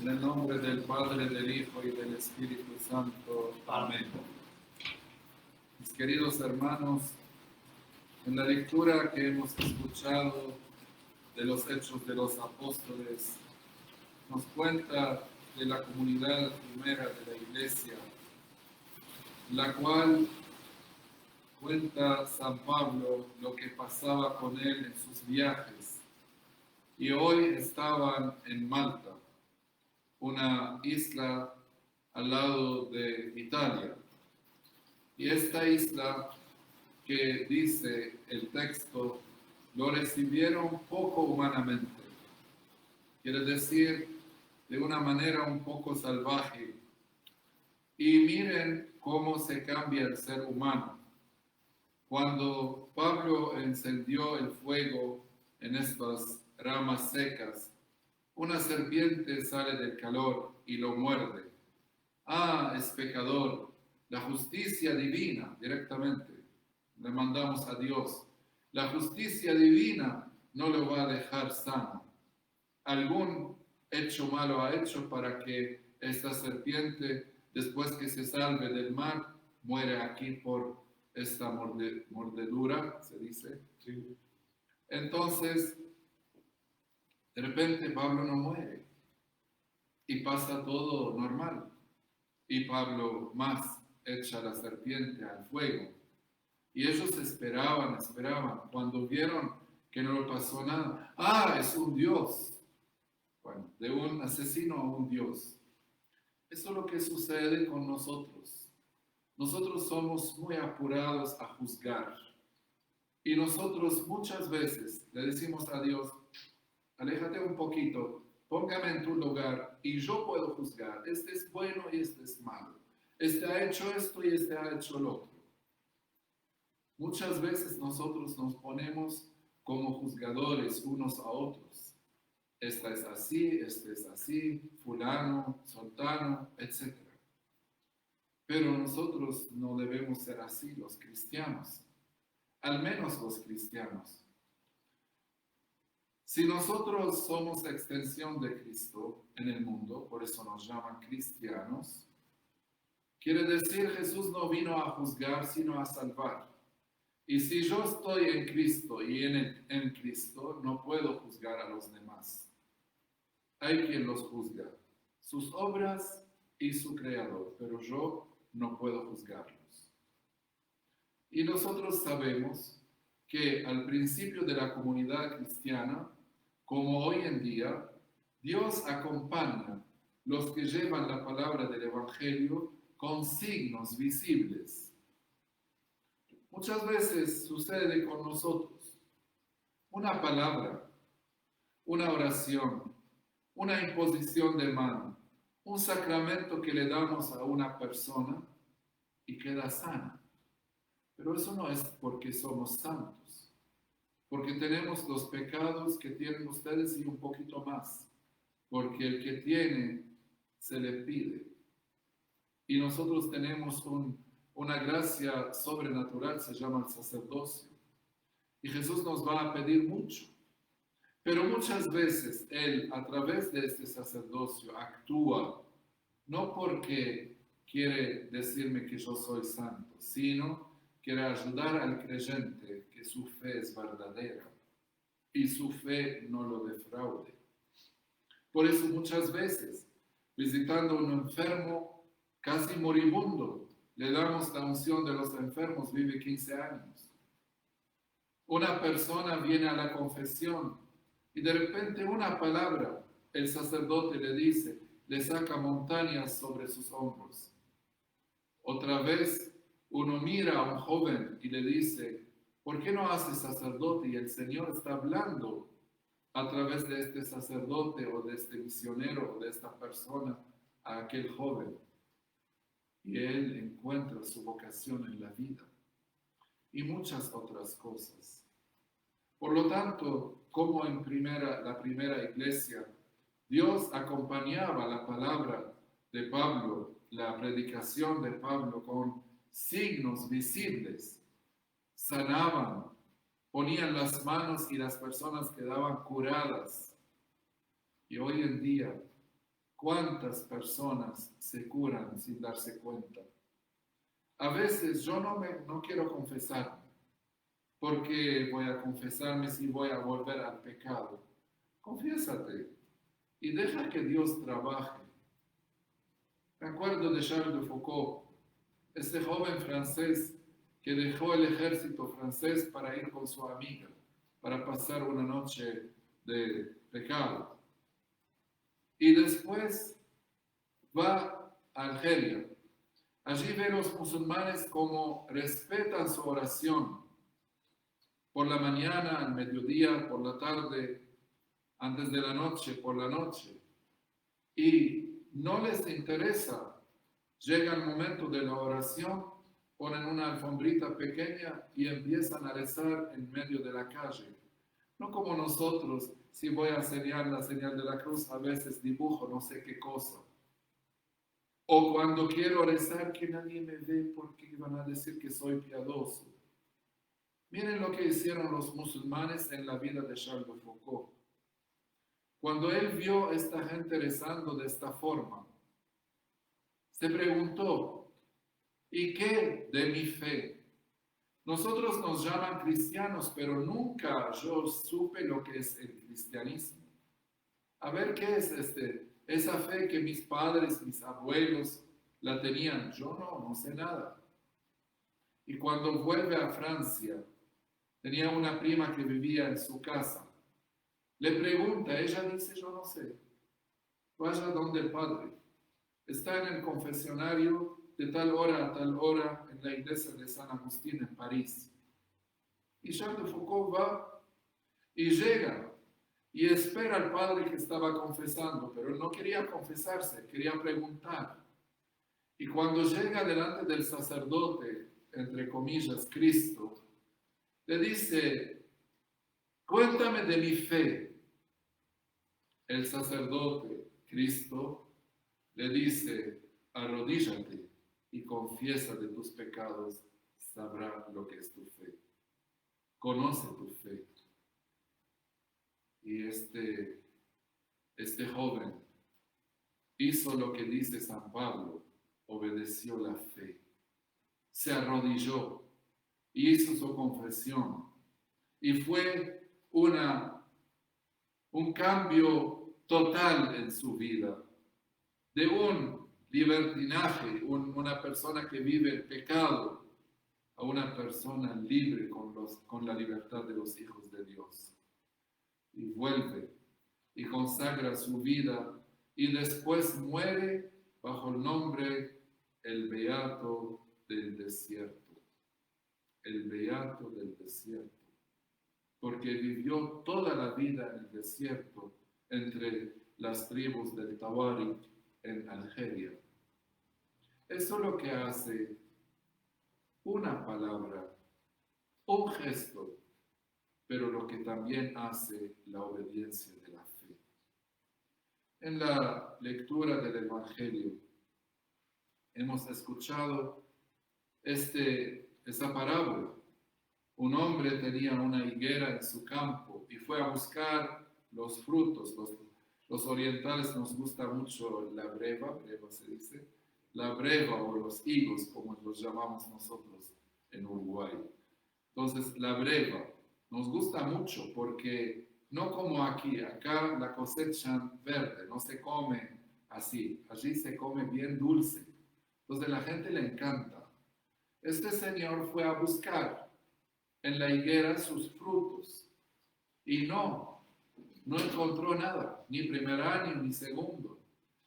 En el nombre del Padre, del Hijo y del Espíritu Santo. Amén. Mis queridos hermanos, en la lectura que hemos escuchado de los Hechos de los Apóstoles, nos cuenta de la comunidad primera de la Iglesia, la cual cuenta San Pablo lo que pasaba con él en sus viajes. Y hoy estaban en Malta, una isla al lado de Italia. Y esta isla, que dice el texto, lo recibieron poco humanamente. Quiere decir, de una manera un poco salvaje. Y miren cómo se cambia el ser humano. Cuando Pablo encendió el fuego en estas ramas secas, una serpiente sale del calor y lo muerde. Ah, es pecador. La justicia divina, directamente, le mandamos a Dios. La justicia divina no lo va a dejar sano. Algún hecho malo ha hecho para que esta serpiente, después que se salve del mar, muere aquí por esta mordedura, se dice. Sí. Entonces, de repente Pablo no muere y pasa todo normal. Y Pablo más echa la serpiente al fuego. Y ellos esperaban. Cuando vieron que no le pasó nada, ¡ah, es un Dios! Bueno, de un asesino a un Dios. Eso es lo que sucede con nosotros. Nosotros somos muy apurados a juzgar. Y nosotros muchas veces le decimos a Dios, aléjate un poquito, póngame en tu lugar y yo puedo juzgar. Este es bueno y este es malo. Este ha hecho esto y este ha hecho lo otro. Muchas veces nosotros nos ponemos como juzgadores unos a otros. Esta es así, este es así, fulano, sultano, etc. Pero nosotros no debemos ser así, los cristianos. Al menos los cristianos. Si nosotros somos la extensión de Cristo en el mundo, por eso nos llaman cristianos, quiere decir Jesús no vino a juzgar, sino a salvar. Y si yo estoy en Cristo y en Cristo, no puedo juzgar a los demás. Hay quien los juzga, sus obras y su Creador, pero yo no puedo juzgarlos. Y nosotros sabemos que al principio de la comunidad cristiana, como hoy en día, Dios acompaña los que llevan la palabra del Evangelio con signos visibles. Muchas veces sucede con nosotros una palabra, una oración, una imposición de mano, un sacramento que le damos a una persona y queda sana. Pero eso no es porque somos santos, porque tenemos los pecados que tienen ustedes y un poquito más, porque el que tiene se le pide. Y nosotros tenemos una gracia sobrenatural, se llama el sacerdocio. Y Jesús nos va a pedir mucho. Pero muchas veces Él, a través de este sacerdocio, actúa no porque quiere decirme que yo soy santo, sino quiere ayudar al creyente que su fe es verdadera y su fe no lo defraude. Por eso muchas veces, visitando a un enfermo casi moribundo, le damos la unción de los enfermos, vive 15 años. Una persona viene a la confesión y de repente una palabra, el sacerdote le dice, le saca montañas sobre sus hombros. Otra vez uno mira a un joven y le dice, ¿por qué no haces sacerdote? Y el Señor está hablando a través de este sacerdote o de este misionero o de esta persona a aquel joven. Y él encuentra su vocación en la vida y muchas otras cosas. Por lo tanto, como en la primera iglesia, Dios acompañaba la palabra de Pablo, la predicación de Pablo con signos visibles. Sanaban, ponían las manos y las personas quedaban curadas. Y hoy en día, ¿Cuántas personas se curan sin darse cuenta? A veces yo no quiero confesarme, porque voy a confesarme si voy a volver al pecado. Confiésate y deja que Dios trabaje. Me acuerdo de Charles de Foucault, este joven francés que dejó el ejército francés para ir con su amiga, para pasar una noche de pecado. Y después va a Argelia. Allí ve a los musulmanes como respetan su oración. Por la mañana, al mediodía, por la tarde, antes de la noche, por la noche. Y no les interesa. Llega el momento de la oración, ponen una alfombrita pequeña y empiezan a rezar en medio de la calle. No como nosotros, si voy a enseñar la señal de la cruz, a veces dibujo no sé qué cosa. O cuando quiero rezar que nadie me ve porque van a decir que soy piadoso. Miren lo que hicieron los musulmanes en la vida de Charles de Foucault. Cuando él vio a esta gente rezando de esta forma, se preguntó, ¿y qué de mi fe? Nosotros nos llaman cristianos, pero nunca yo supe lo que es el cristianismo. A ver, ¿qué es esa fe que mis padres, mis abuelos la tenían? Yo no sé nada. Y cuando vuelve a Francia, tenía una prima que vivía en su casa. Le pregunta, ella dice, yo no sé. Vaya donde el padre. Está en el confesionario de tal hora a tal hora en la iglesia de San Agustín en París. Y Charles de Foucault va y llega y espera al padre que estaba confesando, pero él no quería confesarse, quería preguntar. Y cuando llega delante del sacerdote, entre comillas, Cristo, le dice, cuéntame de mi fe. El sacerdote, Cristo, le dice, arrodíllate y confiesa de tus pecados, sabrá lo que es tu fe. Conoce tu fe. Y este joven hizo lo que dice San Pablo, obedeció la fe, se arrodilló, hizo su confesión y fue un cambio total en su vida, de un libertinaje, una persona que vive el pecado, a una persona libre con la libertad de los hijos de Dios. Y vuelve y consagra su vida y después muere bajo el nombre el Beato del Desierto. El Beato del Desierto. Porque vivió toda la vida en el desierto entre las tribus del Tawari en Argelia. Eso es lo que hace una palabra, un gesto, pero lo que también hace la obediencia de la fe. En la lectura del Evangelio hemos escuchado esa parábola. Un hombre tenía una higuera en su campo y fue a buscar los frutos. Los orientales nos gusta mucho la breva se dice, la breva o los higos, como los llamamos nosotros en Uruguay. Entonces, la breva nos gusta mucho porque no como aquí, acá la cosechan verde, no se come así, allí se come bien dulce. Entonces, a la gente le encanta. Este señor fue a buscar en la higuera sus frutos y no encontró nada, ni primer año ni segundo.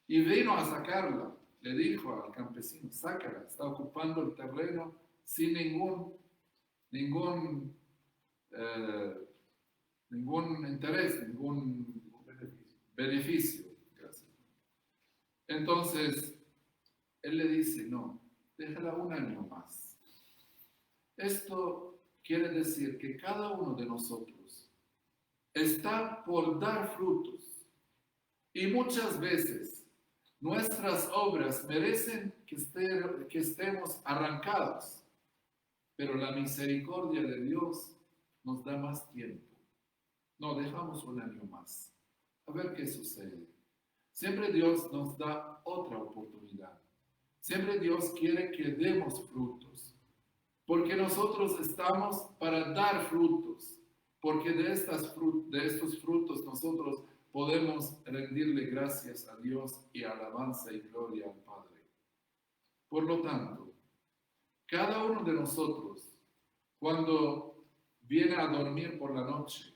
Y vino a sacarla. Le dijo al campesino, sácala, está ocupando el terreno sin ningún interés, ningún beneficio. Gracias. Entonces, él le dice, no, déjala un año más. Esto quiere decir que cada uno de nosotros está por dar frutos y muchas veces nuestras obras merecen que estemos arrancados, pero la misericordia de Dios nos da más tiempo. No, dejamos un año más, a ver qué sucede. Siempre Dios nos da otra oportunidad. Siempre Dios quiere que demos frutos, porque nosotros estamos para dar frutos, porque de estos frutos nosotros podemos rendirle gracias a Dios y alabanza y gloria al Padre. Por lo tanto, cada uno de nosotros, cuando viene a dormir por la noche,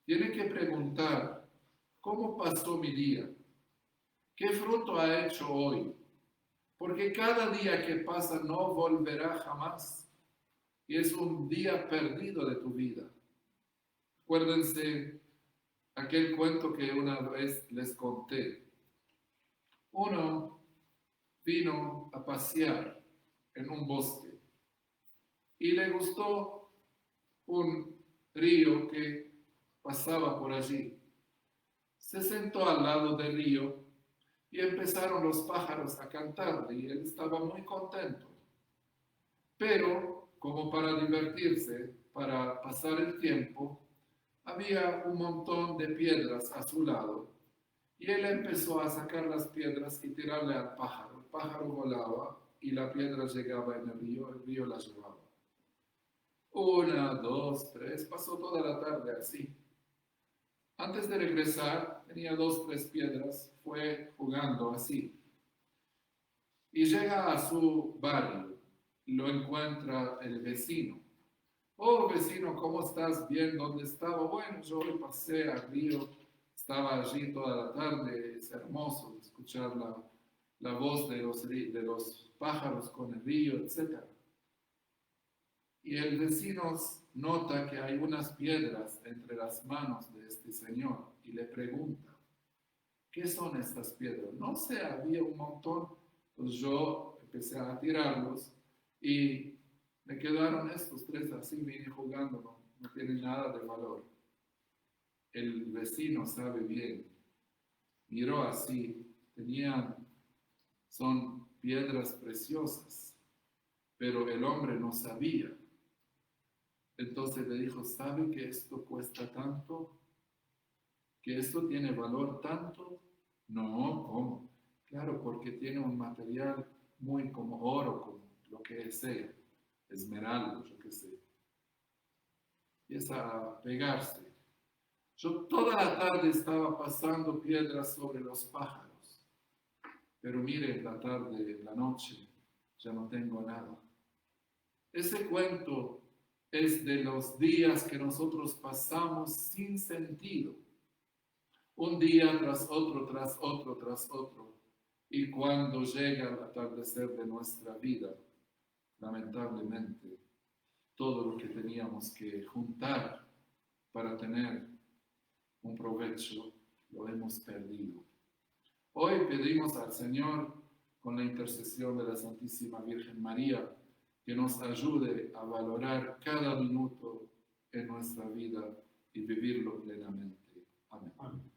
tiene que preguntar, ¿cómo pasó mi día? ¿Qué fruto ha hecho hoy? Porque cada día que pasa no volverá jamás. Y es un día perdido de tu vida. Acuérdense aquel cuento que una vez les conté. Uno vino a pasear en un bosque y le gustó un río que pasaba por allí. Se sentó al lado del río y empezaron los pájaros a cantarle y él estaba muy contento. Pero, como para divertirse, para pasar el tiempo, había un montón de piedras a su lado y él empezó a sacar las piedras y tirarle al pájaro. El pájaro volaba y la piedra llegaba en el río la llevaba. 1, 2, 3, pasó toda la tarde así. Antes de regresar, tenía 2, 3 piedras, fue jugando así. Y llega a su barrio, lo encuentra el vecino. Oh, vecino, ¿cómo estás? Bien, ¿dónde estaba? Bueno, yo hoy pasé al río, estaba allí toda la tarde, es hermoso escuchar la voz de los pájaros con el río, etc. Y el vecino nota que hay unas piedras entre las manos de este señor y le pregunta, ¿qué son estas piedras? No sé, había un montón, pues yo empecé a tirarlos y me quedaron estos 3 así, vine jugando, no tienen nada de valor. El vecino sabe bien, miró así, son piedras preciosas, pero el hombre no sabía. Entonces le dijo, ¿sabe que esto cuesta tanto? ¿Que esto tiene valor tanto? No, ¿cómo? Claro, porque tiene un material muy como oro, como lo que sea, esmeralda, yo qué sé. Empieza a pegarse. Yo toda la tarde estaba pasando piedras sobre los pájaros, pero mire, en la tarde, en la noche, ya no tengo nada. Ese cuento es de los días que nosotros pasamos sin sentido, un día tras otro, tras otro, tras otro. Y cuando llega el atardecer de nuestra vida, lamentablemente, todo lo que teníamos que juntar para tener un provecho, lo hemos perdido. Hoy pedimos al Señor, con la intercesión de la Santísima Virgen María, que nos ayude a valorar cada minuto en nuestra vida y vivirlo plenamente. Amén. Amén.